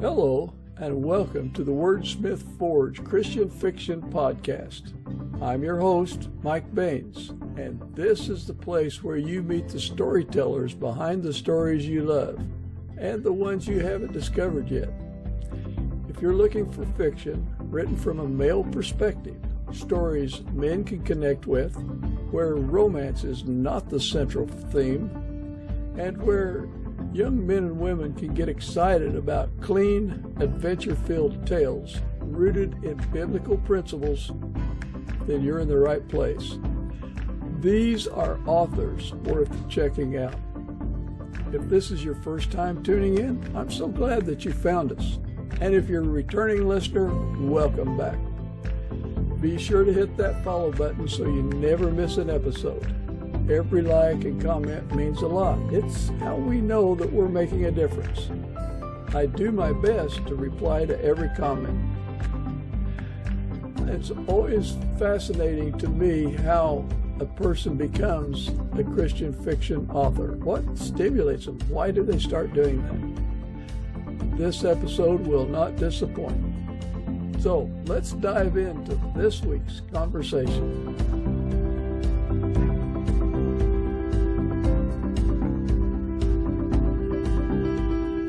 Hello, and welcome to the Wordsmith Forge Christian Fiction Podcast. I'm your host, Mike Baines, and this is the place where you meet the storytellers behind the stories you love, and the ones you haven't discovered yet. If you're looking for fiction written from a male perspective, stories men can connect with, where romance is not the central theme, and where young men and women can get excited about clean, adventure-filled tales rooted in biblical principles, then you're in the right place. These are authors worth checking out. If this is your first time tuning in, I'm so glad that you found us. And if you're a returning listener, welcome back. Be sure to hit that follow button so you never miss an episode. Every like and comment means a lot. It's how we know that we're making a difference. I do my best to reply to every comment. It's always fascinating to me how a person becomes a Christian fiction author. What stimulates them? Why do they start doing that? This episode will not disappoint. So let's dive into this week's conversation.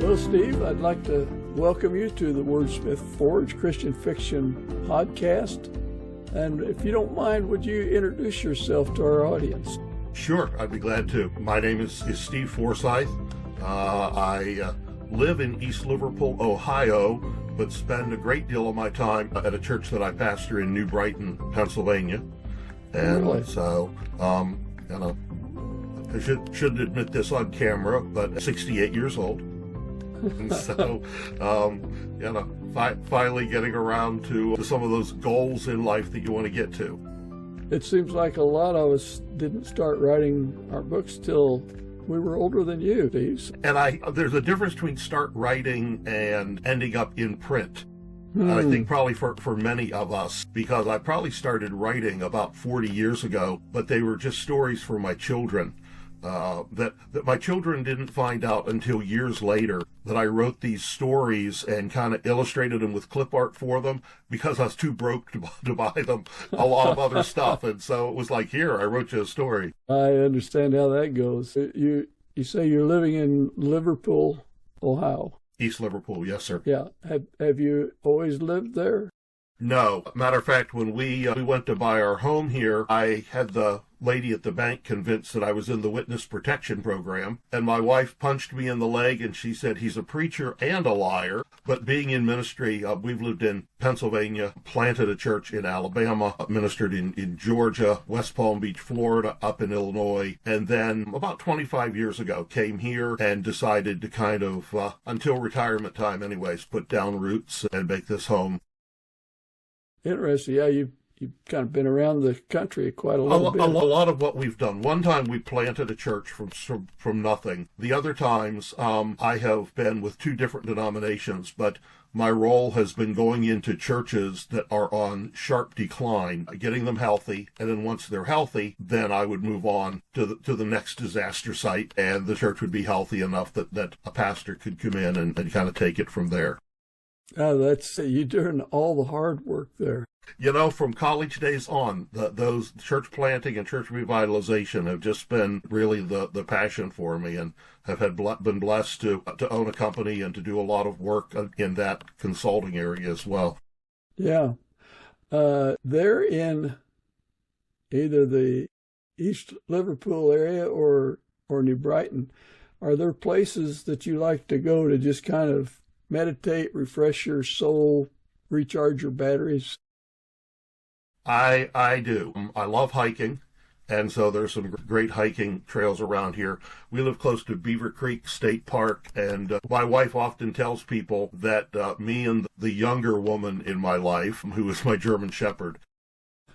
Well, Steve, I'd like to welcome you to the Wordsmith Forge Christian Fiction Podcast. And if you don't mind, would you introduce yourself to our audience? Sure, I'd be glad to. My name is Steve Forsythe. I live in East Liverpool, Ohio, but spend a great deal of my time at a church that I pastor in New Brighton, Pennsylvania. And really? So, I shouldn't admit this on camera, but 68 years old. And so, finally getting around to some of those goals in life that you want to get to. It seems like a lot of us didn't start writing our books till we were older than you, Steve. And there's a difference between start writing and ending up in print. I think probably for many of us, because I probably started writing about 40 years ago, but they were just stories for my children. That my children didn't find out until years later that I wrote these stories and kind of illustrated them with clip art for them because I was too broke to buy them a lot of other stuff. And so it was like, here, I wrote you a story. I understand how that goes. You say you're living in Liverpool, Ohio. East Liverpool, yes, sir. Yeah. Have you always lived there? No. Matter of fact, when we went to buy our home here, I had the lady at the bank convinced that I was in the witness protection program, and my wife punched me in the leg, and she said, he's a preacher and a liar. But being in ministry, we've lived in Pennsylvania, planted a church in Alabama, ministered in Georgia, West Palm Beach, Florida, up in Illinois, and then about 25 years ago came here and decided to kind of, until retirement time anyways, put down roots and make this home. Interesting. Yeah, you've kind of been around the country quite a little bit. A lot of what we've done. One time we planted a church from nothing. The other times I have been with two different denominations, but my role has been going into churches that are on sharp decline, getting them healthy, and then once they're healthy, then I would move on to the next disaster site, and the church would be healthy enough that a pastor could come in and kind of take it from there. That's you doing all the hard work there. From college days on, those church planting and church revitalization have just been really the passion for me, and have been blessed to own a company and to do a lot of work in that consulting area as well. Yeah. They're in either the East Liverpool area or New Brighton. Are there places that you like to go to just kind of meditate, refresh your soul, recharge your batteries? I do. I love hiking, and so there's some great hiking trails around here. We live close to Beaver Creek State Park, and my wife often tells people that me and the younger woman in my life, who is my German Shepherd,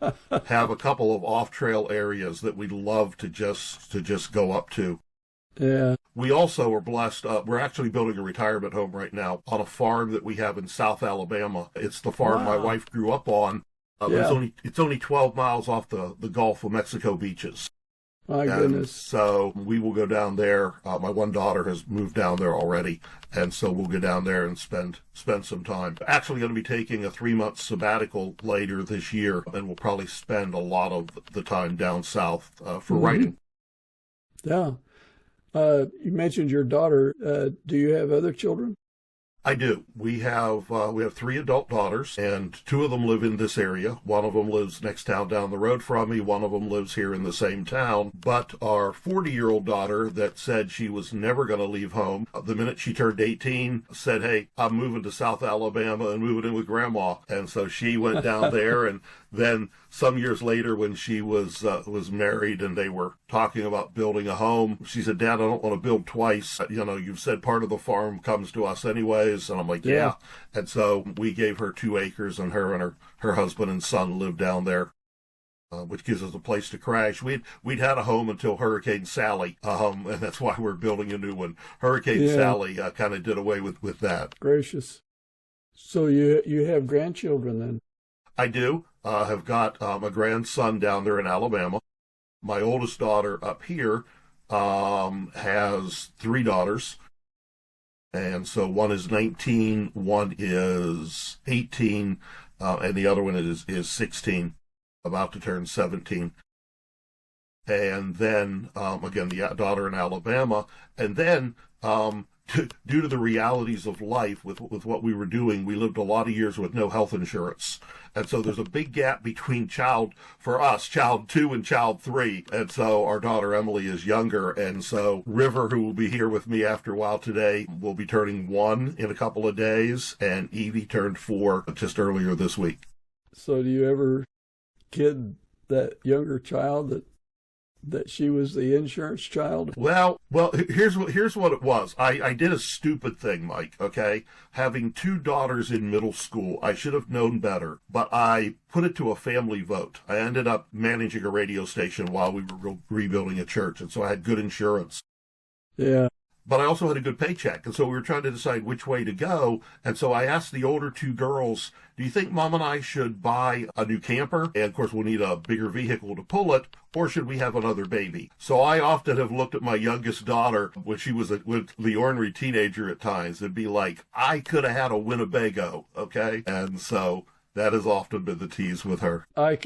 have a couple of off-trail areas that we love to just go up to. Yeah. We also are blessed. We're actually building a retirement home right now on a farm that we have in South Alabama. It's the farm my wife grew up on. It's only 12 miles off the Gulf of Mexico beaches. My And goodness. so we will go down there. My one daughter has moved down there already, and so we'll go down there and spend some time. Actually going to be taking a 3-month sabbatical later this year, and we'll probably spend a lot of the time down south for writing. Yeah. You mentioned your daughter. Do you have other children? I do. We have 3 adult daughters, and 2 of them live in this area. One of them lives next town down the road from me. One of them lives here in the same town. But our 40-year-old daughter that said she was never going to leave home, the minute she turned 18, said, "Hey, I'm moving to South Alabama and moving in with Grandma." And so she went down there, and then some years later, when she was married and they were talking about building a home, she said, "Dad, I don't want to build twice. You've said part of the farm comes to us anyways." And I'm like, yeah. And so we gave her 2 acres, and her husband and son lived down there, which gives us a place to crash. We'd had a home until Hurricane Sally, and that's why we're building a new one. Hurricane Sally kind of did away with that. Gracious. So you have grandchildren then? I do. Have got a grandson down there in Alabama. My oldest daughter up here has 3 daughters. And so one is 19, one is 18, and the other one is 16, about to turn 17. And then, again, the daughter in Alabama. And then, due to the realities of life with what we were doing, we lived a lot of years with no health insurance. And so there's a big gap between child 2 and child 3. And so our daughter Emily is younger. And so River, who will be here with me after a while today, will be turning 1 in a couple of days. And Evie turned 4 just earlier this week. So do you ever kid that younger child that she was the insurance child? Well, here's what it was. I did a stupid thing, Mike, okay? Having 2 daughters in middle school, I should have known better, but I put it to a family vote. I ended up managing a radio station while we were rebuilding a church, and so I had good insurance. Yeah. But I also had a good paycheck, and so we were trying to decide which way to go. And so I asked the older 2 girls, "Do you think Mom and I should buy a new camper? And of course, we'll need a bigger vehicle to pull it, or should we have another baby?" So I often have looked at my youngest daughter when she was the ornery teenager at times and be like, "I could have had a Winnebago," okay? And so that has often been the tease with her. I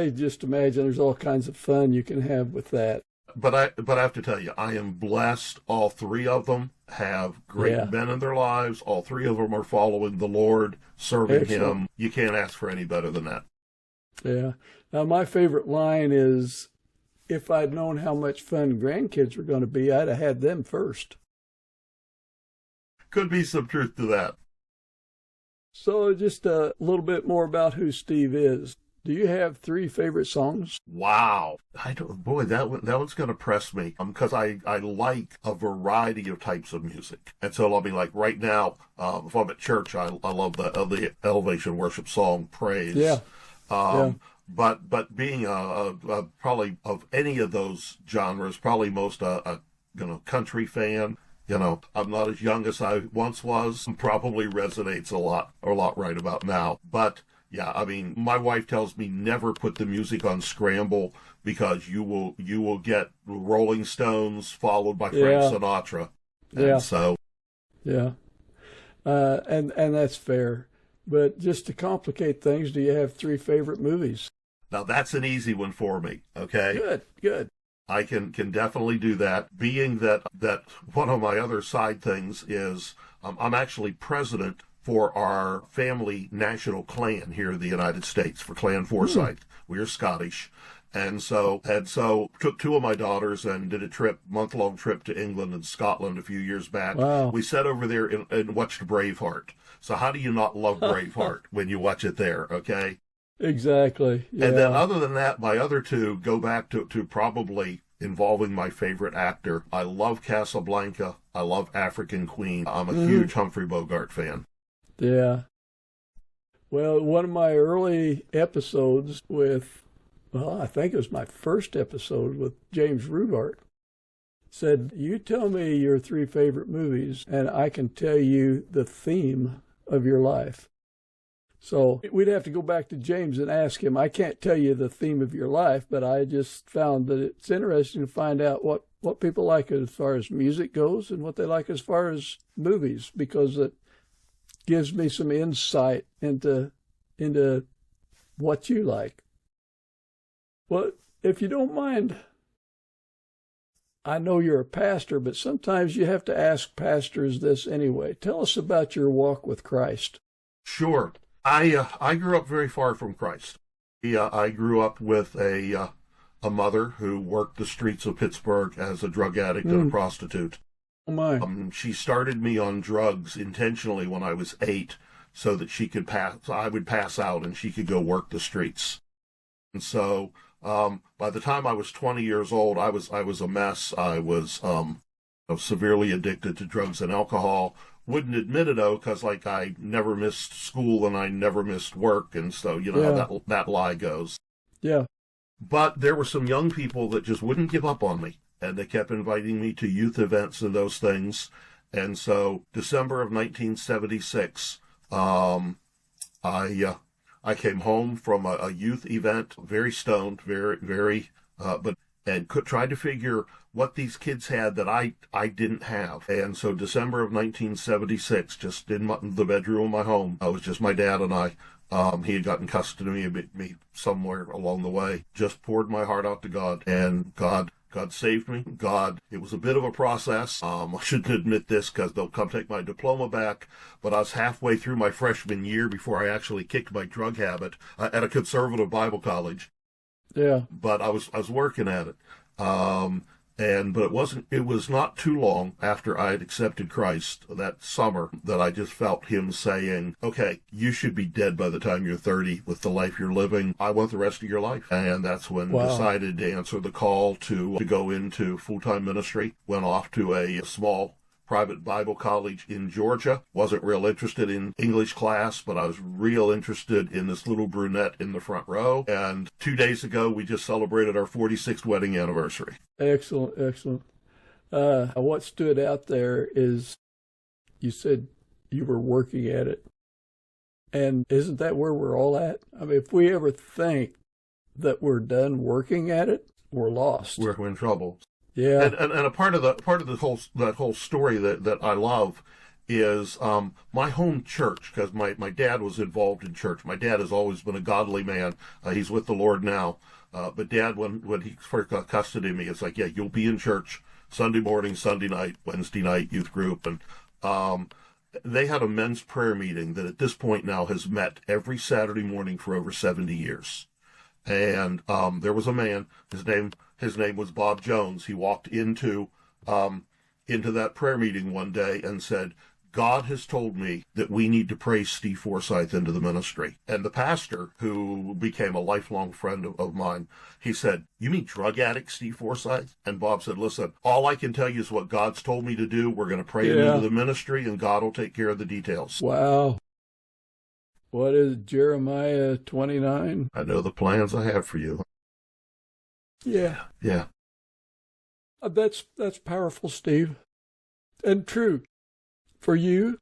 just imagine there's all kinds of fun you can have with that. But I have to tell you, I am blessed. All 3 of them have great men in their lives. All 3 of them are following the Lord, serving Him. You can't ask for any better than that. Yeah. Now, my favorite line is, if I'd known how much fun grandkids were going to be, I'd have had them first. Could be some truth to that. So just a little bit more about who Steve is. Do you have 3 favorite songs? Wow. Boy, that one's going to press me because I like a variety of types of music. And so I'll be like right now, if I'm at church, I love the elevation worship song, Praise. Yeah. But being probably of any of those genres, probably most a country fan. I'm not as young as I once was. Probably resonates a lot right about now. But yeah, I mean, my wife tells me never put the music on scramble because you will get Rolling Stones followed by Frank Sinatra. And so. Yeah. And that's fair. But just to complicate things, do you have 3 favorite movies? Now that's an easy one for me. Okay. Good. I can definitely do that. Being that one of my other side things is I'm actually president for our family national clan here in the United States, for Clan Forsythe. We are Scottish. And so took 2 of my daughters and did a month-long trip to England and Scotland a few years back. Wow. We sat over there and watched Braveheart. So how do you not love Braveheart when you watch it there, okay? Exactly. Yeah. And then other than that, my other 2 go back to probably involving my favorite actor. I love Casablanca. I love African Queen. I'm a huge Humphrey Bogart fan. Yeah. Well, one of my early episodes I think it was my first episode with James Rubart, said, "You tell me your 3 favorite movies, and I can tell you the theme of your life." So we'd have to go back to James and ask him. I can't tell you the theme of your life, but I just found that it's interesting to find out what people like as far as music goes and what they like as far as movies, because it gives me some insight into what you like. Well, if you don't mind, I know you're a pastor, but sometimes you have to ask pastors this anyway. Tell us about your walk with Christ. Sure. I grew up very far from Christ. I grew up with a mother who worked the streets of Pittsburgh as a drug addict and a prostitute. Oh my! She started me on drugs intentionally when I was 8, so that I would pass out and she could go work the streets. And so by the time I was 20 years old, I was a mess. I was severely addicted to drugs and alcohol. Wouldn't admit it, though, because I never missed school and I never missed work, and so how that lie goes. Yeah. But there were some young people that just wouldn't give up on me, and they kept inviting me to youth events and those things. And so December of 1976, I came home from a youth event, very stoned, and tried to figure what these kids had that I didn't have. And so December of 1976, just in the bedroom of my home, it was just my dad and I. He had gotten custody of me somewhere along the way. Just poured my heart out to God, and God saved me. It was a bit of a process. I shouldn't admit this because they'll come take my diploma back, but I was halfway through my freshman year before I actually kicked my drug habit at a conservative Bible college. Yeah. But I was working at it. But it was not too long after I had accepted Christ that summer that I just felt him saying, okay, you should be dead by the time you're 30 with the life you're living. I want the rest of your life. And that's when I decided to answer the call to go into full-time ministry. Went off to a small private Bible college in Georgia. Wasn't real interested in English class, but I was real interested in this little brunette in the front row. And 2 days ago, we just celebrated our 46th wedding anniversary. Excellent, excellent. What stood out there is you said you were working at it. And isn't that where we're all at? I mean, if we ever think that we're done working at it, we're lost. We're in trouble. Yeah, and a part of that whole story that I love is my home church, because my dad was involved in church. My dad has always been a godly man. He's with the Lord now. But Dad, when he first got custody of me, it's like, yeah, you'll be in church Sunday morning, Sunday night, Wednesday night, youth group, and they had a men's prayer meeting that at this point now has met every Saturday morning for over 70 years. And there was a man. His name was Bob Jones. He walked into that prayer meeting one day and said, God has told me that we need to pray Steve Forsythe into the ministry. And the pastor, who became a lifelong friend of mine, he said, you mean drug addict Steve Forsythe? And Bob said, listen, all I can tell you is what God's told me to do. We're going to pray him into the ministry, and God will take care of the details. Wow. What is Jeremiah 29? I know the plans I have for you. Yeah. Yeah. That's powerful, Steve. And true. For you,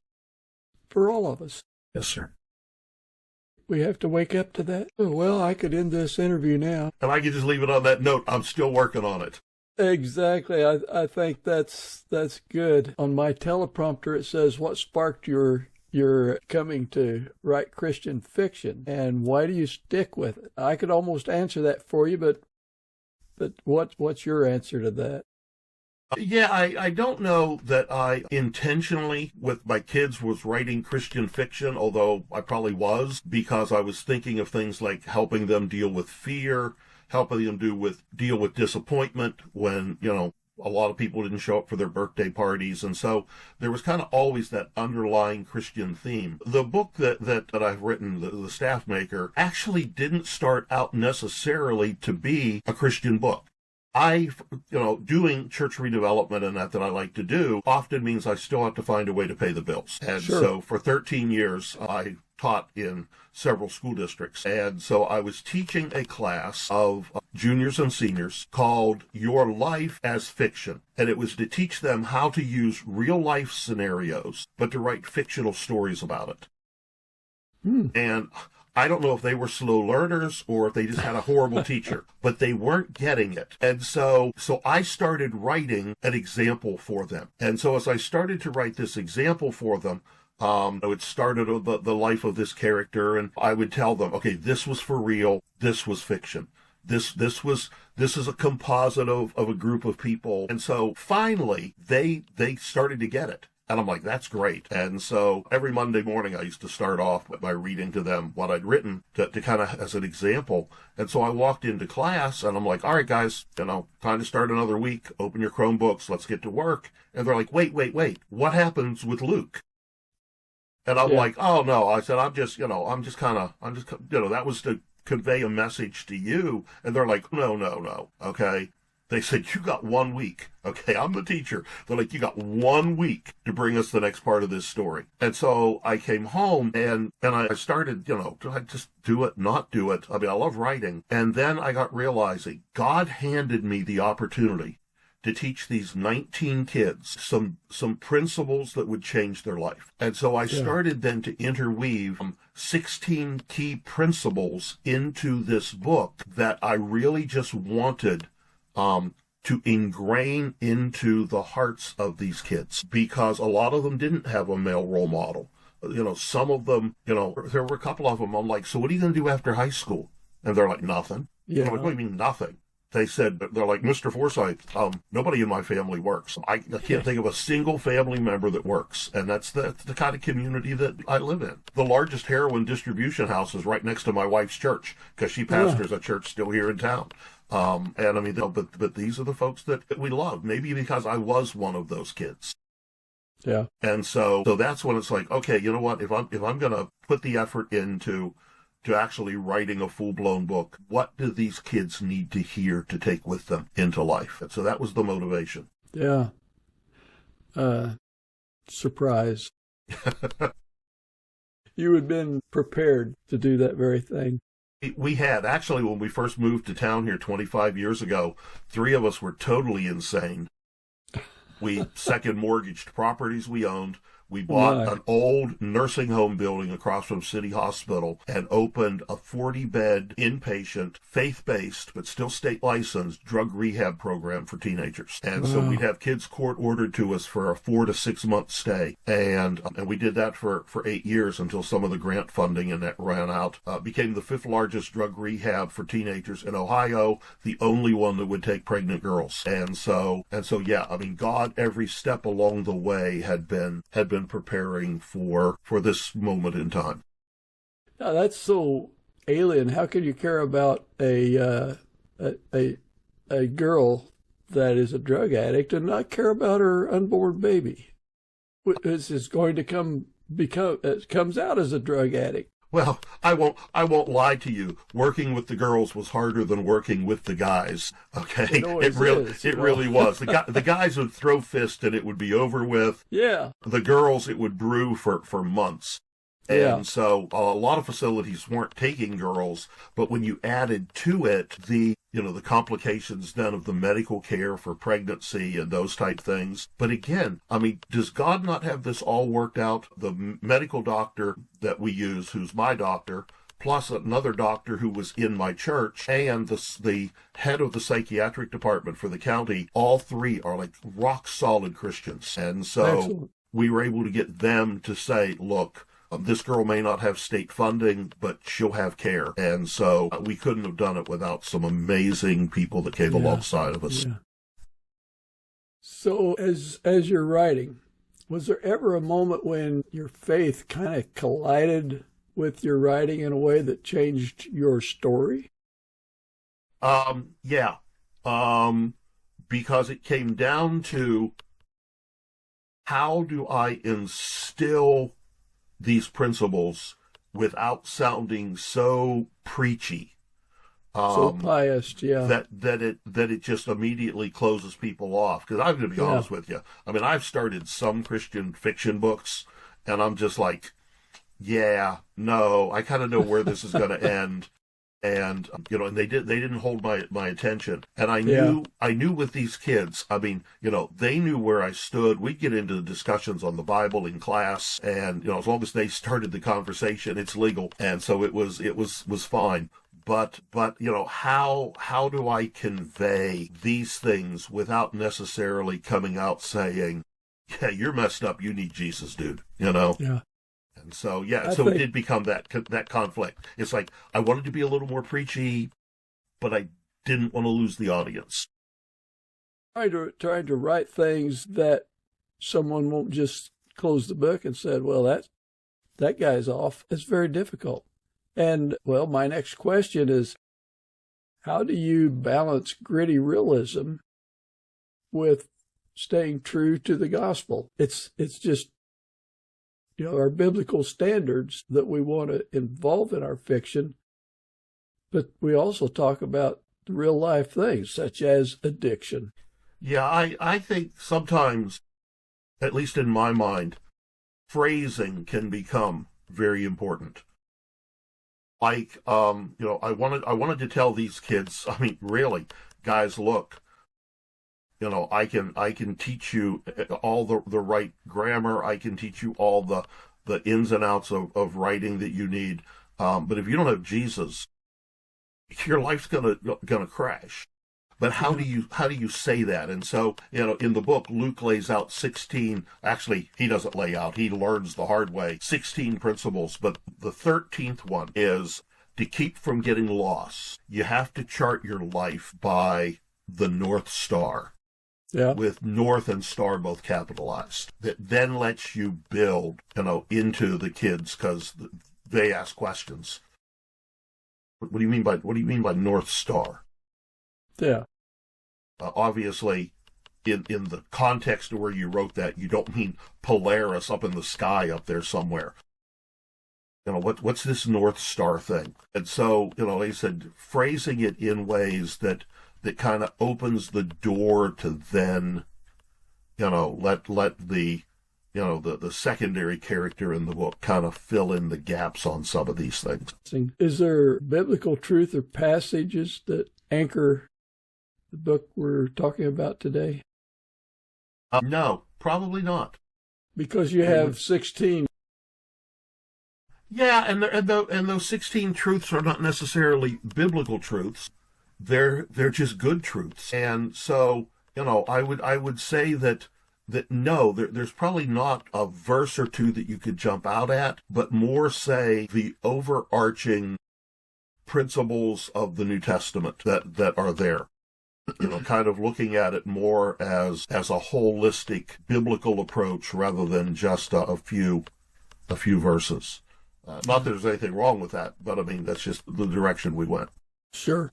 for all of us. Yes, sir. We have to wake up to that. Oh, well, I could end this interview now. And I could just leave it on that note. I'm still working on it. Exactly. I think that's good. On my teleprompter, it says, what sparked your coming to write Christian fiction, and why do you stick with it? I could almost answer that for you, but what's your answer to that? Yeah, I don't know that I intentionally, with my kids, was writing Christian fiction, although I probably was, because I was thinking of things like helping them deal with fear, helping them deal with disappointment when, a lot of people didn't show up for their birthday parties. And so there was kind of always that underlying Christian theme. The book that I've written, The Staff Maker, actually didn't start out necessarily to be a Christian book. Doing church redevelopment and that I like to do often means I still have to find a way to pay the bills. And so for 13 years, I taught in several school districts. And so I was teaching a class of juniors and seniors called Your Life as Fiction. And it was to teach them how to use real life scenarios, but to write fictional stories about it. And I don't know if they were slow learners or if they just had a horrible teacher, but they weren't getting it. And so I started writing an example for them. And so as I started to write this example for them, it started the life of this character, and I would tell them, okay, this was for real, this was fiction. This is a composite of a group of people. And so finally they started to get it. And I'm like, that's great. And so every Monday morning, I used to start off by reading to them what I'd written to kind of as an example. And so I walked into class and I'm like, all right, guys, time to start another week. Open your Chromebooks. Let's get to work. And they're like, wait. What happens with Luke? And I'm like, oh, no. I said, that was to convey a message to you. And they're like, no. Okay. They said, you got 1 week. Okay, I'm the teacher. They're like, you got 1 week to bring us the next part of this story. And so I came home and I started, do I just do it, not do it? I mean, I love writing. And then I got realizing God handed me the opportunity to teach these 19 kids some principles that would change their life. And so I started then to interweave 16 key principles into this book that I really just wanted to ingrain into the hearts of these kids, because a lot of them didn't have a male role model. Some of them, there were a couple of them, I'm like, so what are you going to do after high school? And they're like, nothing. Yeah. I'm like, what do you mean nothing? They said, they're like, Mr. Forsythe, nobody in my family works. I can't think of a single family member that works. And that's the kind of community that I live in. The largest heroin distribution house is right next to my wife's church, because she pastors a church still here in town. And I mean, but these are the folks that we love, maybe because I was one of those kids. Yeah. And so that's when it's like, okay, you know what? If I'm going to put the effort into actually writing a full-blown book, what do these kids need to hear to take with them into life? And so that was the motivation. Yeah. Surprise. You had been prepared to do that very thing. We had. Actually, when we first moved to town here 25 years ago, 3 of us were totally insane. We second mortgaged properties we owned. We bought an old nursing home building across from City Hospital and opened a 40-bed inpatient, faith-based, but still state-licensed drug rehab program for teenagers. And so we'd have kids court-ordered to us for a 4 to 6 month stay. And we did that for 8 years until some of the grant funding and that ran out. Became the 5th largest drug rehab for teenagers in Ohio, the only one that would take pregnant girls. And so yeah, I mean, God, every step along the way had been preparing for this moment in time. Now, that's so alien. How can you care about a girl that is a drug addict and not care about her unborn baby? This is going to comes out as a drug addict. Well, I won't lie to you. Working with the girls was harder than working with the guys. Okay, it really was. The guys would throw fists and it would be over with. Yeah. The girls, it would brew for months. And so a lot of facilities weren't taking girls, but when you added to it the complications then of the medical care for pregnancy and those type things. But again, I mean, does God not have this all worked out? The medical doctor that we use, who's my doctor, plus another doctor who was in my church, and the head of the psychiatric department for the county, all 3 are like rock solid Christians. And so we were able to get them to say, look, this girl may not have state funding, but she'll have care. And so we couldn't have done it without some amazing people that came alongside of us. Yeah. So as you're writing, was there ever a moment when your faith kind of collided with your writing in a way that changed your story? Yeah. Because it came down to, how do I instill these principles without sounding so preachy, so pious, that it just immediately closes people off. Because I'm going to be honest with you. I mean, I've started some Christian fiction books, and I'm just like, I kind of know where this is going to end. And and they didn't hold my attention. And I knew with these kids, I mean, they knew where I stood. We'd get into discussions on the Bible in class, and as long as they started the conversation, it's legal. And so it was fine. But how do I convey these things without necessarily coming out saying, yeah, you're messed up, you need Jesus, dude, Yeah. And so, it did become that conflict. It's like, I wanted to be a little more preachy, but I didn't want to lose the audience. Trying to write things that someone won't just close the book and say, well, that guy's off. It's very difficult. And, well, my next question is, how do you balance gritty realism with staying true to the gospel? It's just, our biblical standards that we want to involve in our fiction, but we also talk about real life things such as addiction. Yeah, I think sometimes, at least in my mind, phrasing can become very important. Like, I wanted to tell these kids, I mean, really, guys, look, I can teach you all the right grammar. I can teach you all the ins and outs of writing that you need. But if you don't have Jesus, your life's gonna crash. But how do you say that? And so, in the book, Luke lays out 16, actually, he doesn't lay out, he learns the hard way, 16 principles. But the 13th one is to keep from getting lost. You have to chart your life by the North Star. Yeah. With North and Star both capitalized. That then lets you build, into the kids, because they ask questions. What do you mean by North Star? Yeah. Obviously, in the context of where you wrote that, you don't mean Polaris up in the sky up there somewhere. What's this North Star thing? And so, they said, phrasing it in ways that kind of opens the door to then, let the, the secondary character in the book kind of fill in the gaps on some of these things. Is there biblical truth or passages that anchor the book we're talking about today? No, probably not. Because you have 16. Yeah, and those 16 truths are not necessarily biblical truths. They're just good truths. And so, I would say that no, there's probably not a verse or two that you could jump out at, but more say the overarching principles of the New Testament that are there. Kind of looking at it more as a holistic biblical approach rather than just a few verses. Not that there's anything wrong with that, but I mean, that's just the direction we went. Sure.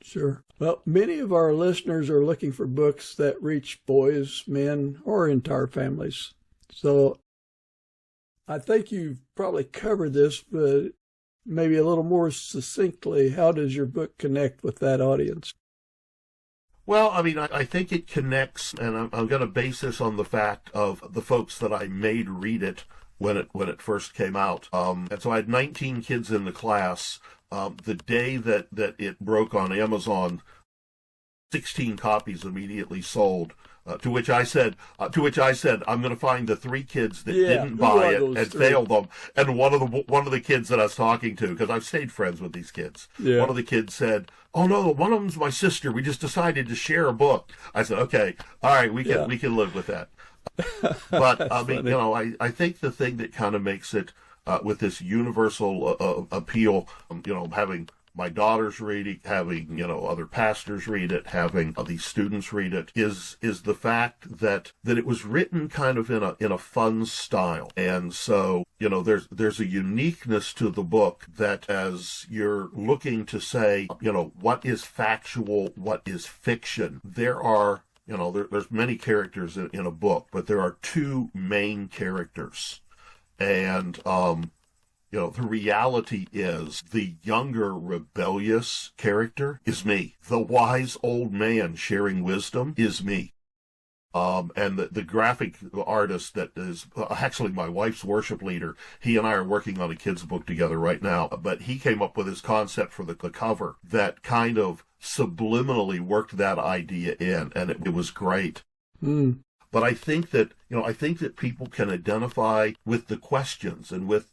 Well, many of our listeners are looking for books that reach boys, men, or entire families. So I think you've probably covered this, but maybe a little more succinctly, how does your book connect with that audience? Well, I mean, I think it connects, and I'm going to base this on the fact of the folks that I made read it when it first came out. And so I had 19 kids in the class. The day that it broke on Amazon, 16 copies immediately sold. To which I said, I'm going to find the 3 kids that didn't buy it and failed them. And one of the kids that I was talking to, because I've stayed friends with these kids, one of the kids said, "Oh no, one of them's my sister. We just decided to share a book." I said, "Okay, all right, we can live with that." But I mean, I think the thing that kind of makes it with this universal appeal, having my daughters read it, having, other pastors read it, having these students read it, is the fact that it was written kind of in a fun style. And so, there's a uniqueness to the book that as you're looking to say, what is factual, what is fiction, there are, there's many characters in a book, but there are 2 main characters. And, the reality is the younger rebellious character is me. The wise old man sharing wisdom is me. And the graphic artist that is actually my wife's worship leader, he and I are working on a kid's book together right now, but he came up with his concept for the cover that kind of subliminally worked that idea in, and it was great. But I think that, people can identify with the questions and with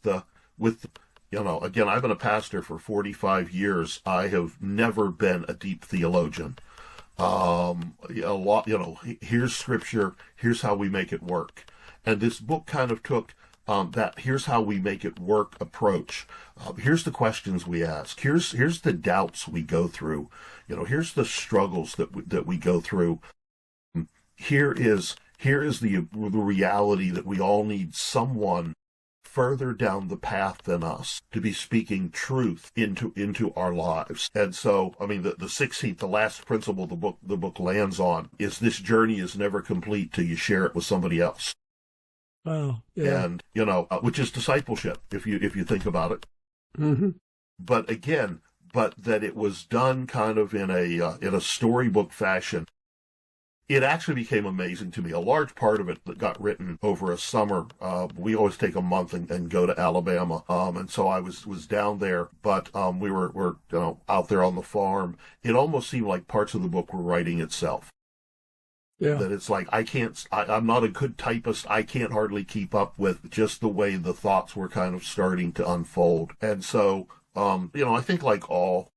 again, I've been a pastor for 45 years. I have never been a deep theologian. Here's scripture, here's how we make it work. And this book kind of took that here's how we make it work approach. Here's the questions we ask. Here's the doubts we go through. Here's the struggles that we go through. Here is the reality that we all need someone further down the path than us to be speaking truth into our lives. And so, the 16th, the last principle the book lands on is this journey is never complete till you share it with somebody else. Wow. Yeah. And, which is discipleship, if you think about it. Mm-hmm. But that it was done kind of in a storybook fashion. It actually became amazing to me. A large part of it that got written over a summer. We always take a month and go to Alabama. And so I was down there, but we were out there on the farm. It almost seemed like parts of the book were writing itself. Yeah. That it's like, I'm not a good typist. I can't hardly keep up with just the way the thoughts were kind of starting to unfold. And so, I think like all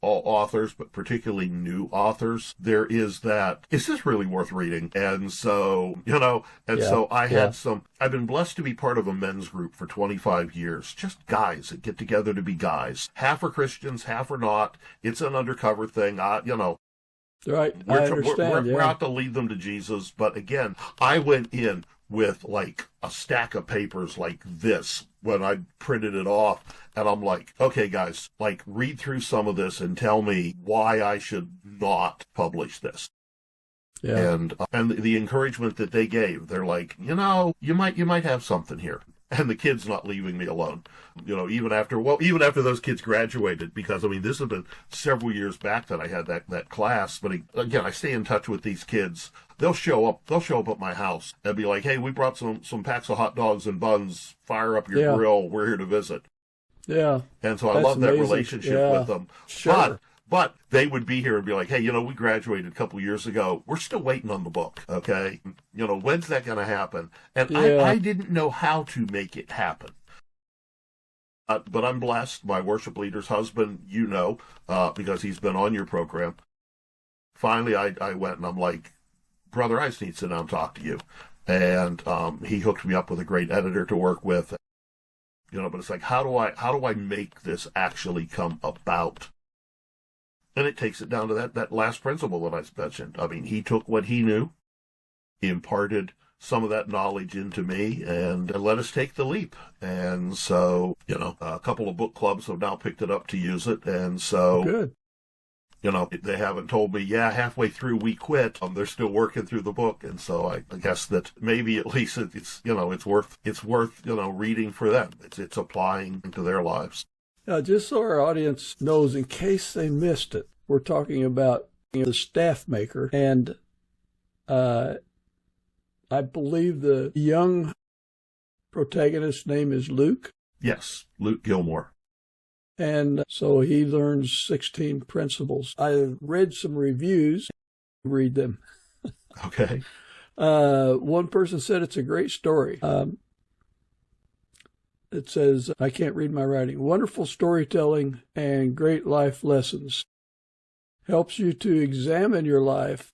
authors, but particularly new authors, there is that, is this really worth reading? And so, so I've been blessed to be part of a men's group for 25 years, just guys that get together to be guys. Half are Christians, half are not. It's an undercover thing, Right, I understand. We're out to lead them to Jesus, but again, I went in with like a stack of papers like this when I printed it off. And I'm like, okay, guys, read through some of this and tell me why I should not publish this. Yeah. And the encouragement that they gave, they're like, you might have something here. And the kids not leaving me alone, even after those kids graduated, because this has been several years back that I had that class. But again, I stay in touch with these kids. They'll show up at my house and be like, hey, we brought some packs of hot dogs and buns, fire up your grill. We're here to visit. Yeah. And so I love that relationship with them. Sure. But they would be here and be like, hey, we graduated a couple years ago. We're still waiting on the book, okay? When's that going to happen? And I didn't know how to make it happen. But I'm blessed. My worship leader's husband, because he's been on your program. Finally, I went and I'm like, brother, I just need to sit down and talk to you. And he hooked me up with a great editor to work with. But it's like, how do I make this actually come about? And it takes it down to that last principle that I mentioned. He took what he knew, imparted some of that knowledge into me, and let us take the leap. And so, a couple of book clubs have now picked it up to use it. And so, good. They haven't told me, halfway through we quit. They're still working through the book. And so I guess that maybe at least it's worth reading for them. It's applying into their lives. Now, just so our audience knows, in case they missed it, we're talking about the staff maker, and I believe the young protagonist's name is Luke. Yes, Luke Gilmore. And so he learns 16 principles. I read some reviews. Read them. Okay. One person said it's a great story. It says, I can't read my writing, wonderful storytelling and great life lessons. Helps you to examine your life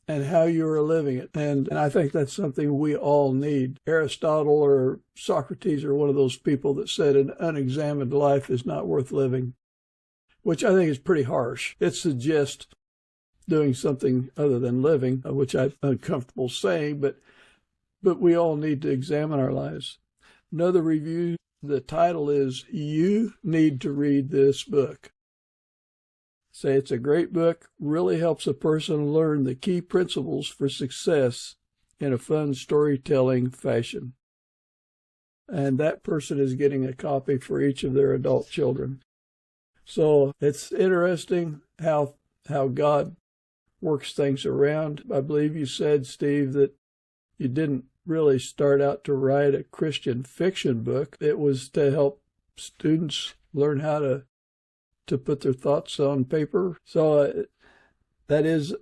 and how you are living it. And I think that's something we all need. Aristotle or Socrates are one of those people that said an unexamined life is not worth living, which I think is pretty harsh. It suggests doing something other than living, which I'm uncomfortable saying, but we all need to examine our lives. Another review, the title is, You Need to Read This Book. Say it's a great book, really helps a person learn the key principles for success in a fun storytelling fashion. And that person is getting a copy for each of their adult children. So it's interesting how God works things around. I believe you said, Steve, that you didn't really start out to write a Christian fiction book. It was to help students learn how to put their thoughts on paper. So it is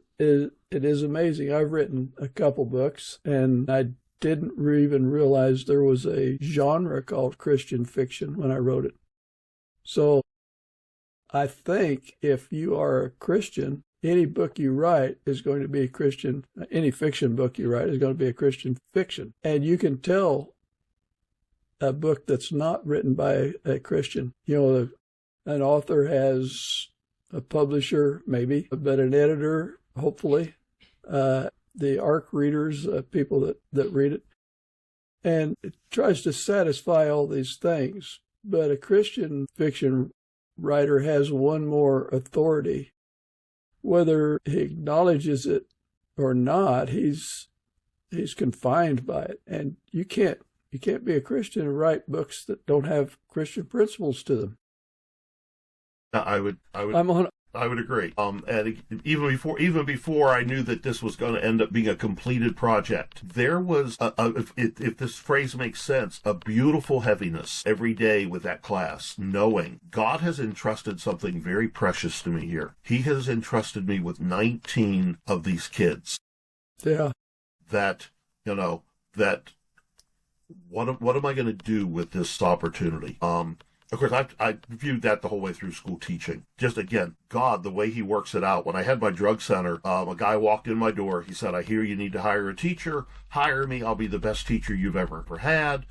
amazing. I've written a couple books, and I didn't even realize there was a genre called Christian fiction when I wrote it. So I think if you are a Christian, any book you write is going to be a Christian, any fiction book you write is going to be a Christian fiction. And you can tell a book that's not written by a Christian. You know, an author has a publisher, maybe, but an editor, hopefully, the ARC readers, people that read it. And it tries to satisfy all these things. But a Christian fiction writer has one more authority. Whether he acknowledges it or not, he's confined by it. And you can't be a Christian and write books that don't have Christian principles to them. I would agree. And even before I knew that this was going to end up being a completed project, there was, if this phrase makes sense, a beautiful heaviness every day with that class, knowing God has entrusted something very precious to me here. He has entrusted me with 19 of these kids. Yeah. That what am I going to do with this opportunity? Of course, I viewed that the whole way through school teaching. Just, again, God, the way he works it out. When I had my drug center, a guy walked in my door. He said, I hear you need to hire a teacher. Hire me. I'll be the best teacher you've ever had.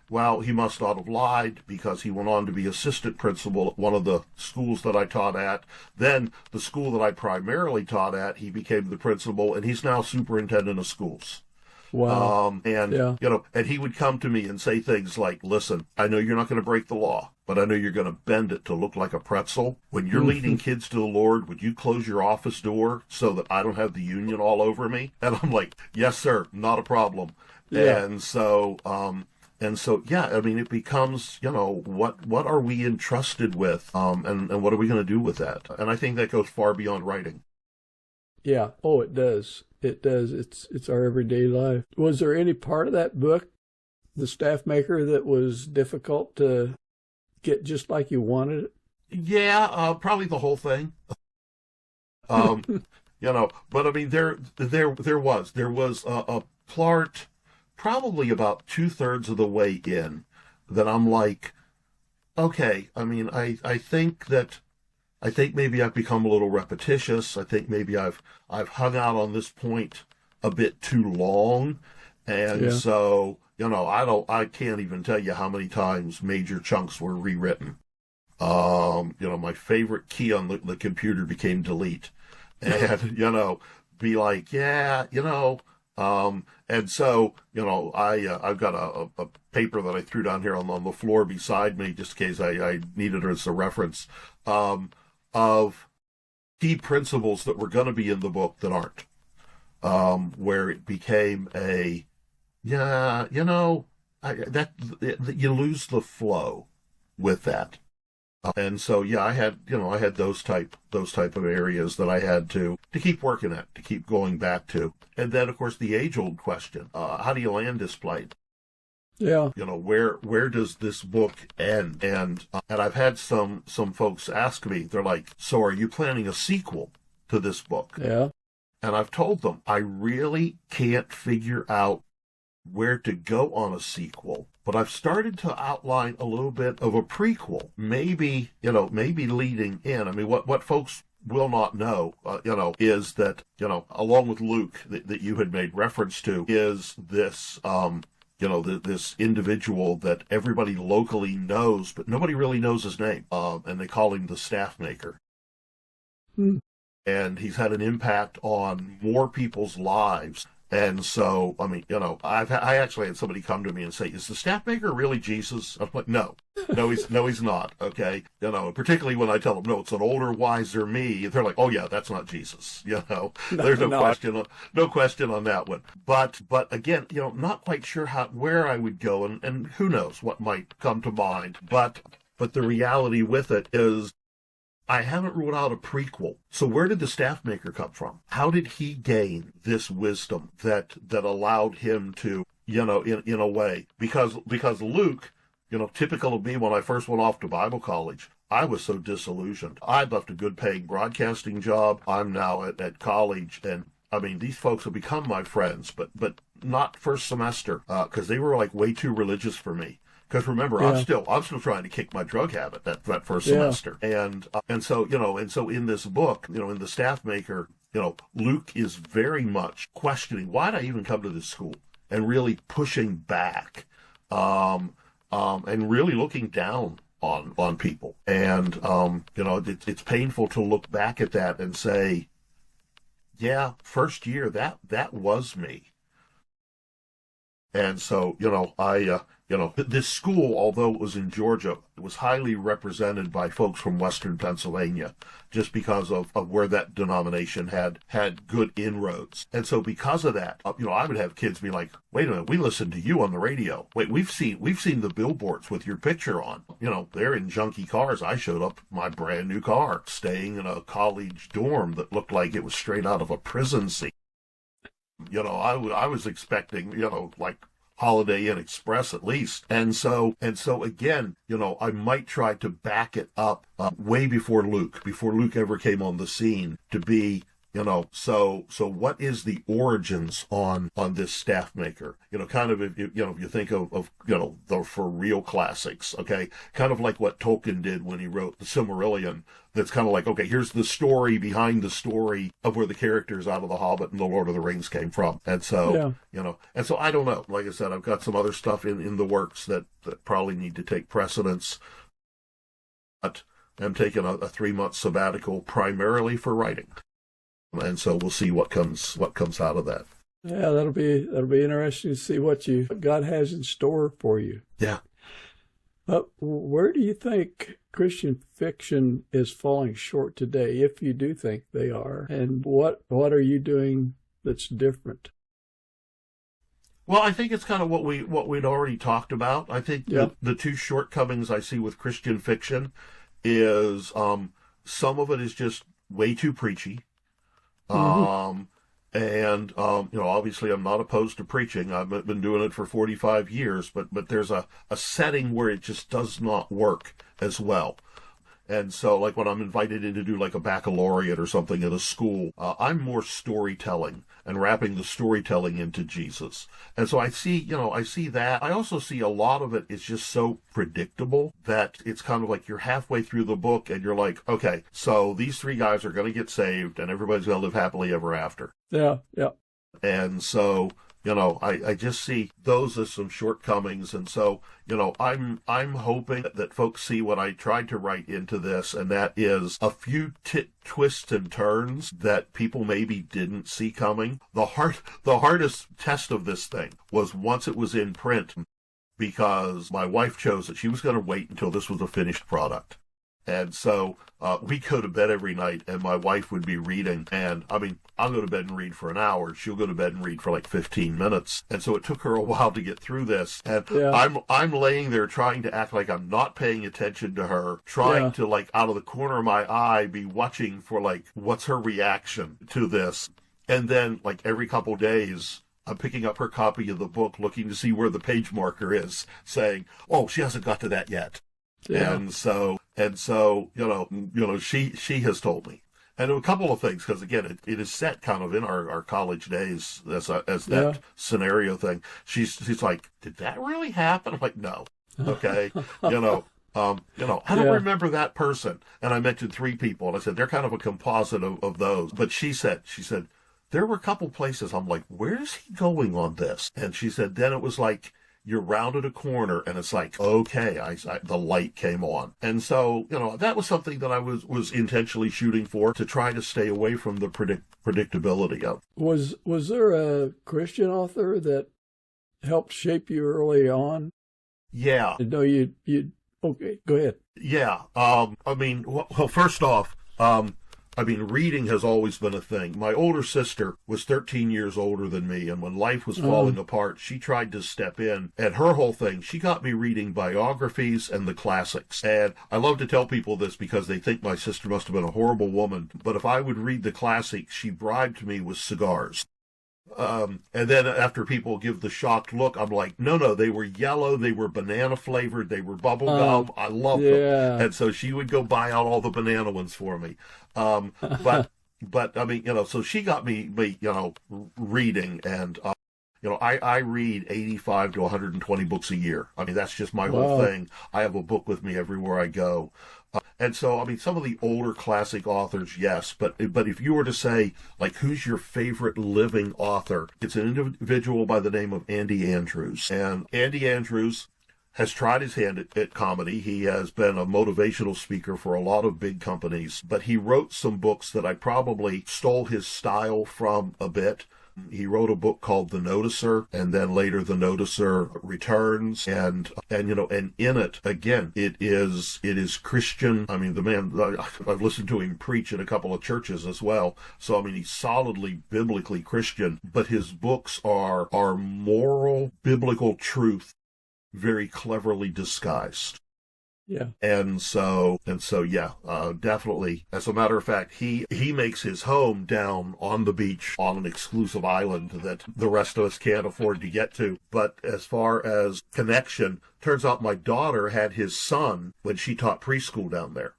Well, he must not have lied, because he went on to be assistant principal at one of the schools that I taught at. Then the school that I primarily taught at, he became the principal, and he's now superintendent of schools. Wow. And he would come to me and say things like, listen, I know you're not going to break the law, but I know you're going to bend it to look like a pretzel. When you're leading kids to the Lord, would you close your office door so that I don't have the union all over me? And I'm like, yes, sir, not a problem. Yeah. And so, I mean, it becomes, what are we entrusted with? And what are we going to do with that? And I think that goes far beyond writing. Yeah. Oh, it does. It does. It's our everyday life. Was there any part of that book, The Staff Maker, that was difficult to get just like you wanted it? Yeah, probably the whole thing. But I mean, there was a part, probably about 2/3 of the way in, that I'm like, okay. I mean, I think maybe I've become a little repetitious. I think maybe I've hung out on this point a bit too long. And so, I can't even tell you how many times major chunks were rewritten. My favorite key on the computer became delete. And, be like, and so, I've got a paper that I threw down here on the floor beside me, just in case I needed it as a reference, of key principles that were going to be in the book that aren't, where it became you lose the flow with that. And so, I had those type of areas that I had to keep working at, to keep going back to. And then, of course, the age-old question, how do you land this plane? Yeah. Where does this book end? And I've had some folks ask me, they're like, so are you planning a sequel to this book? Yeah. And I've told them, I really can't figure out where to go on a sequel, but I've started to outline a little bit of a prequel, maybe leading in. I mean, what folks will not know, is that, along with Luke that you had made reference to, is this, this individual that everybody locally knows, but nobody really knows his name. And they call him the Staff Maker. And he's had an impact on more people's lives. And so, I mean, I actually had somebody come to me and say, is the Staff Maker really Jesus? I'm like, no, he's not. Okay. Particularly when I tell them, no, it's an older, wiser me. They're like, oh yeah, that's not Jesus. There's no question on that one. But again, not quite sure where I would go, and who knows what might come to mind. But the reality with it is, I haven't ruled out a prequel. So where did the staff maker come from? How did he gain this wisdom that allowed him to, in a way? Because Luke, typical of me when I first went off to Bible college, I was so disillusioned. I'd left a good paying broadcasting job. I'm now at college, and I mean, these folks have become my friends, but not first semester, because they were like way too religious for me. Because remember, I'm still trying to kick my drug habit that first semester, and so in this book, in the staff maker, Luke is very much questioning, why did I even come to this school, and really pushing back, and really looking down on people, and it's painful to look back at that and say, yeah, first year that was me. And so, this school, although it was in Georgia, it was highly represented by folks from Western Pennsylvania, just because of where that denomination had good inroads. And so because of that, I would have kids be like, wait a minute, we listened to you on the radio. Wait, we've seen the billboards with your picture on. They're in junky cars. I showed up in my brand new car, staying in a college dorm that looked like it was straight out of a prison scene. I was expecting, like Holiday Inn Express at least. And so again, I might try to back it up way before Luke ever came on the scene to be, so what is the origins on this staff maker? Kind of, if you think of the for real classics, okay? Kind of like what Tolkien did when he wrote the Silmarillion. That's kind of like, okay, here's the story behind the story of where the characters out of The Hobbit and The Lord of the Rings came from. And so, and so I don't know. Like I said, I've got some other stuff in the works that probably need to take precedence. But I'm taking a 3-month sabbatical primarily for writing. And so we'll see what comes out of that. Yeah, that'll be interesting to see what God has in store for you. Yeah. But where do you think Christian fiction is falling short today, if you do think they are? And what are you doing that's different? Well, I think it's kind of what we'd already talked about. I think the two shortcomings I see with Christian fiction is some of it is just way too preachy. And, obviously I'm not opposed to preaching. I've been doing it for 45 years, but there's a setting where it just does not work as well. And so, like, when I'm invited in to do, like, a baccalaureate or something at a school, I'm more storytelling and wrapping the storytelling into Jesus. And so I see that. I also see a lot of it is just so predictable that it's kind of like you're halfway through the book and you're like, okay, so these 3 guys are going to get saved and everybody's going to live happily ever after. Yeah, yeah. And so, I just see those as some shortcomings. And so, I'm hoping that folks see what I tried to write into this, and that is a few twists and turns that people maybe didn't see coming. The hardest test of this thing was once it was in print, because my wife chose that she was going to wait until this was a finished product. And so we go to bed every night, and my wife would be reading. And, I mean, I'll go to bed and read for an hour. She'll go to bed and read for like 15 minutes. And so it took her a while to get through this. And I'm laying there trying to act like I'm not paying attention to her, trying to, like, out of the corner of my eye, be watching for, like, what's her reaction to this. And then, like, every couple days, I'm picking up her copy of the book, looking to see where the page marker is, saying, oh, she hasn't got to that yet. Yeah. And so, she has told me. And a couple of things, because again, it is set kind of in our college days as that scenario thing. She's like, did that really happen? I'm like, no. Okay. I don't remember that person. And I mentioned 3 people, and I said, they're kind of a composite of those. But she said, there were a couple places. I'm like, where's he going on this? And she said, then it was like, you rounded a corner and it's like, okay, the light came on. And so, that was something that I was intentionally shooting for, to try to stay away from the predictability of. Was there a Christian author that helped shape you early on? Yeah. No, you okay, go ahead. Yeah. Well, first off, I mean, reading has always been a thing. My older sister was 13 years older than me, and when life was falling apart, she tried to step in. And her whole thing, she got me reading biographies and the classics. And I love to tell people this because they think my sister must have been a horrible woman. But if I would read the classics, she bribed me with cigars. And then after people give the shocked look, I'm like, no, they were yellow, they were banana flavored, they were bubble gum. I loved them. And so she would go buy out all the banana ones for me. But I mean, so she got me reading, and I read 85 to 120 books a year. I mean, that's just my whole thing. I have a book with me everywhere I go. And so, I mean, some of the older classic authors, yes, but if you were to say, like, who's your favorite living author, it's an individual by the name of Andy Andrews. And Andy Andrews has tried his hand at comedy. He has been a motivational speaker for a lot of big companies, but he wrote some books that I probably stole his style from a bit. He wrote a book called The Noticer, and then later The Noticer Returns, and in it, again, it is Christian. I mean, the man, I've listened to him preach in a couple of churches as well. So, I mean, he's solidly biblically Christian, but his books are moral, biblical truth, very cleverly disguised. Yeah. And so, yeah, definitely. As a matter of fact, he makes his home down on the beach on an exclusive island that the rest of us can't afford to get to. But as far as connection, turns out my daughter had his son when she taught preschool down there.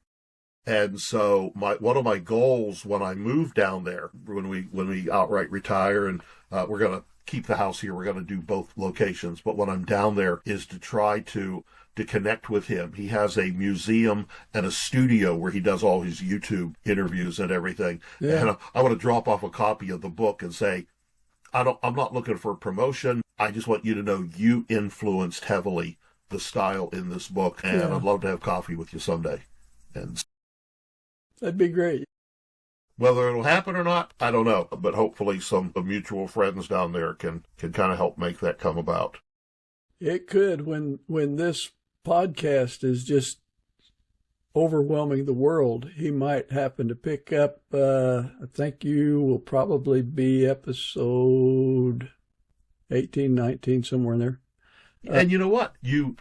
And so one of my goals when I moved down there, when we outright retire, and we're going to keep the house here, we're going to do both locations. But when I'm down there is to try to connect with him. He has a museum and a studio where he does all his YouTube interviews and everything. Yeah. And I want to drop off a copy of the book and say, I'm not looking for promotion. I just want you to know you influenced heavily the style in this book, and I'd love to have coffee with you someday. And that'd be great. Whether it'll happen or not, I don't know. But hopefully some mutual friends down there can kind of help make that come about. It could when this podcast is just overwhelming the world. He might happen to pick up, I think you will probably be episode 18, 19, somewhere in there. And you know what? You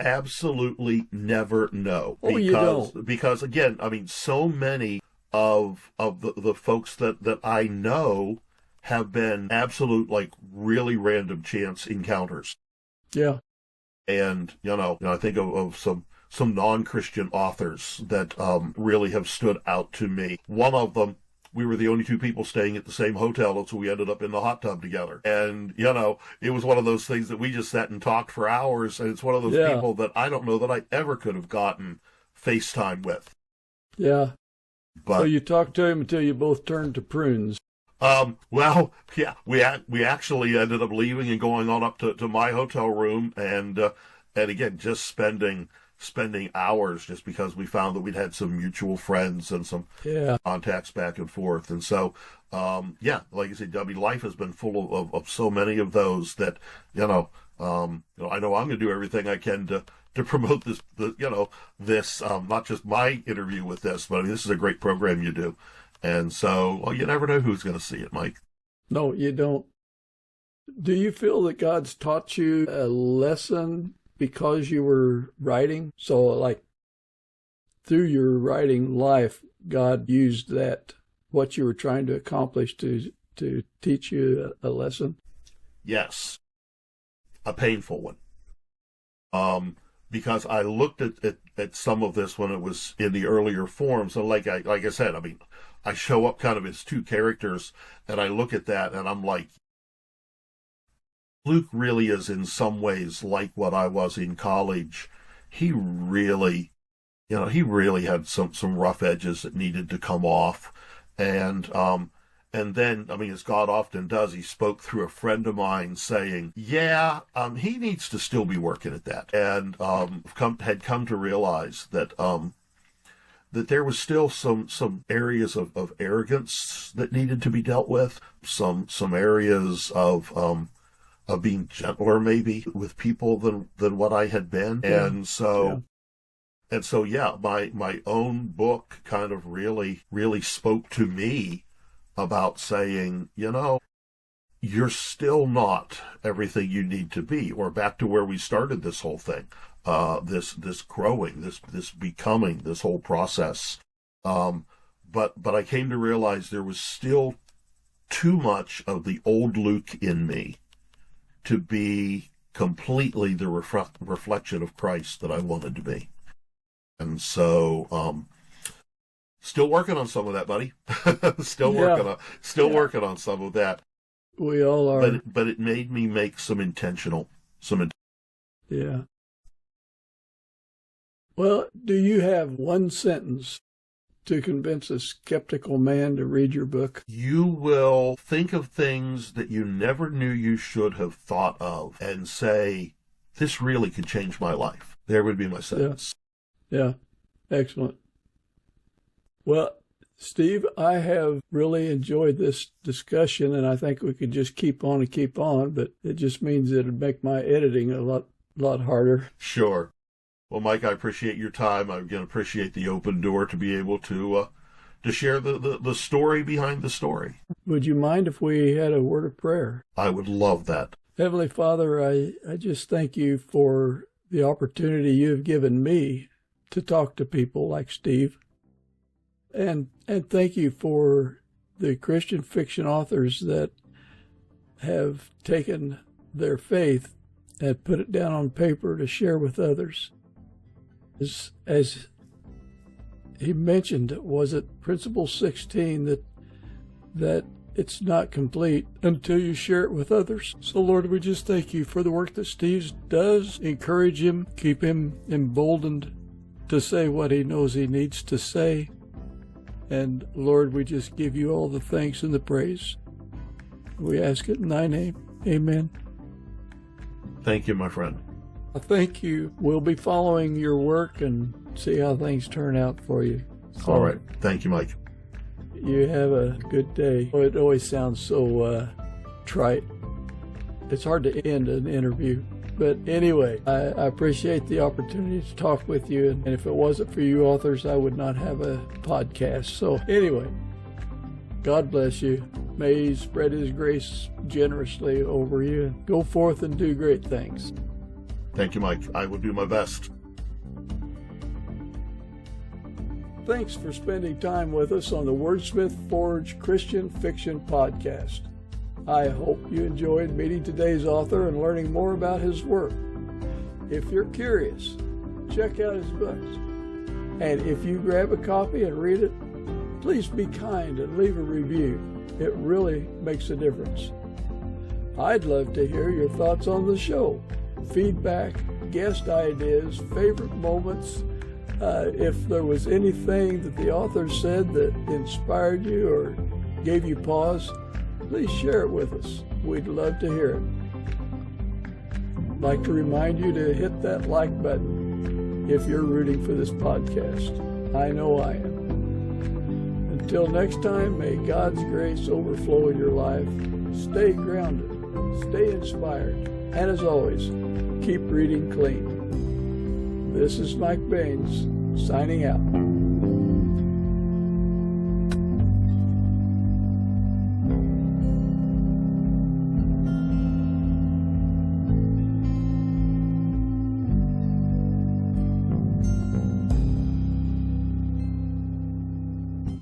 absolutely never know. You don't. Because again, I mean, so many of the folks that I know have been absolute, like, really random chance encounters. Yeah. And, I think of some non-Christian authors that really have stood out to me. One of them, we were the only two people staying at the same hotel, and so we ended up in the hot tub together. And, it was one of those things that we just sat and talked for hours, and it's one of those people that I don't know that I ever could have gotten FaceTime with. Yeah. But, so you talked to him until you both turned to prunes. Well, yeah, we actually ended up leaving and going on up to my hotel room, and again, just spending hours, just because we found that we'd had some mutual friends and some contacts back and forth. And so, like I said, I mean, life has been full of so many of those that, I know I'm going to do everything I can to promote this, not just my interview with this, but I mean, this is a great program you do. And so, well, you never know who's going to see it, Mike. No, you don't. Do you feel that God's taught you a lesson because you were writing? So, like, through your writing life, God used that, what you were trying to accomplish, to teach you a lesson? Yes. A painful one. Because I looked at some of this when it was in the earlier forms, and like I said, I mean, I show up kind of as two characters, and I look at that, and I'm like, Luke really is in some ways like what I was in college. He really had some rough edges that needed to come off, and then, I mean, as God often does, he spoke through a friend of mine saying, he needs to still be working at that. And had come to realize that that there was still some areas of arrogance that needed to be dealt with, some areas of being gentler maybe with people than what I had been. And so And so, yeah, my own book kind of really spoke to me about saying, you're still not everything you need to be, or back to where we started this whole thing, this growing, this becoming, this whole process. But I came to realize there was still too much of the old Luke in me to be completely the reflection of Christ that I wanted to be. And so, still working on some of that, buddy. Still working on some of that. We all are. But it made me make Yeah. Well, do you have one sentence to convince a skeptical man to read your book? You will think of things that you never knew you should have thought of and say, this really could change my life. There would be my sentence. Yeah. Excellent. Well, Steve, I have really enjoyed this discussion, and I think we could just keep on, but it just means it'd make my editing a lot harder. Sure. Well, Mike, I appreciate your time. I again appreciate the open door to be able to share the story behind the story. Would you mind if we had a word of prayer? I would love that. Heavenly Father, I just thank you for the opportunity you have given me to talk to people like Steve. And thank you for the Christian fiction authors that have taken their faith and put it down on paper to share with others. As he mentioned, was it Principle 16 that it's not complete until you share it with others? So Lord, we just thank you for the work that Steve does. Encourage him, keep him emboldened to say what he knows he needs to say. And Lord, we just give you all the thanks and the praise. We ask it in thy name. Amen. Thank you, my friend. Thank you. We'll be following your work and see how things turn out for you. So, all right. Thank you, Mike. You have a good day. It always sounds so trite. It's hard to end an interview. But anyway, I appreciate the opportunity to talk with you. And if it wasn't for you authors, I would not have a podcast. So anyway, God bless you. May he spread his grace generously over you. Go forth and do great things. Thank you, Mike. I will do my best. Thanks for spending time with us on the Wordsmith Forge Christian Fiction Podcast. I hope you enjoyed meeting today's author and learning more about his work. If you're curious, check out his books. And if you grab a copy and read it, please be kind and leave a review. It really makes a difference. I'd love to hear your thoughts on the show, feedback, guest ideas, favorite moments. If there was anything that the author said that inspired you or gave you pause, please share it with us. We'd love to hear it. I'd like to remind you to hit that like button if you're rooting for this podcast. I know I am. Until next time, may God's grace overflow in your life. Stay grounded, stay inspired, and as always, keep reading clean. This is Mike Baines, signing out.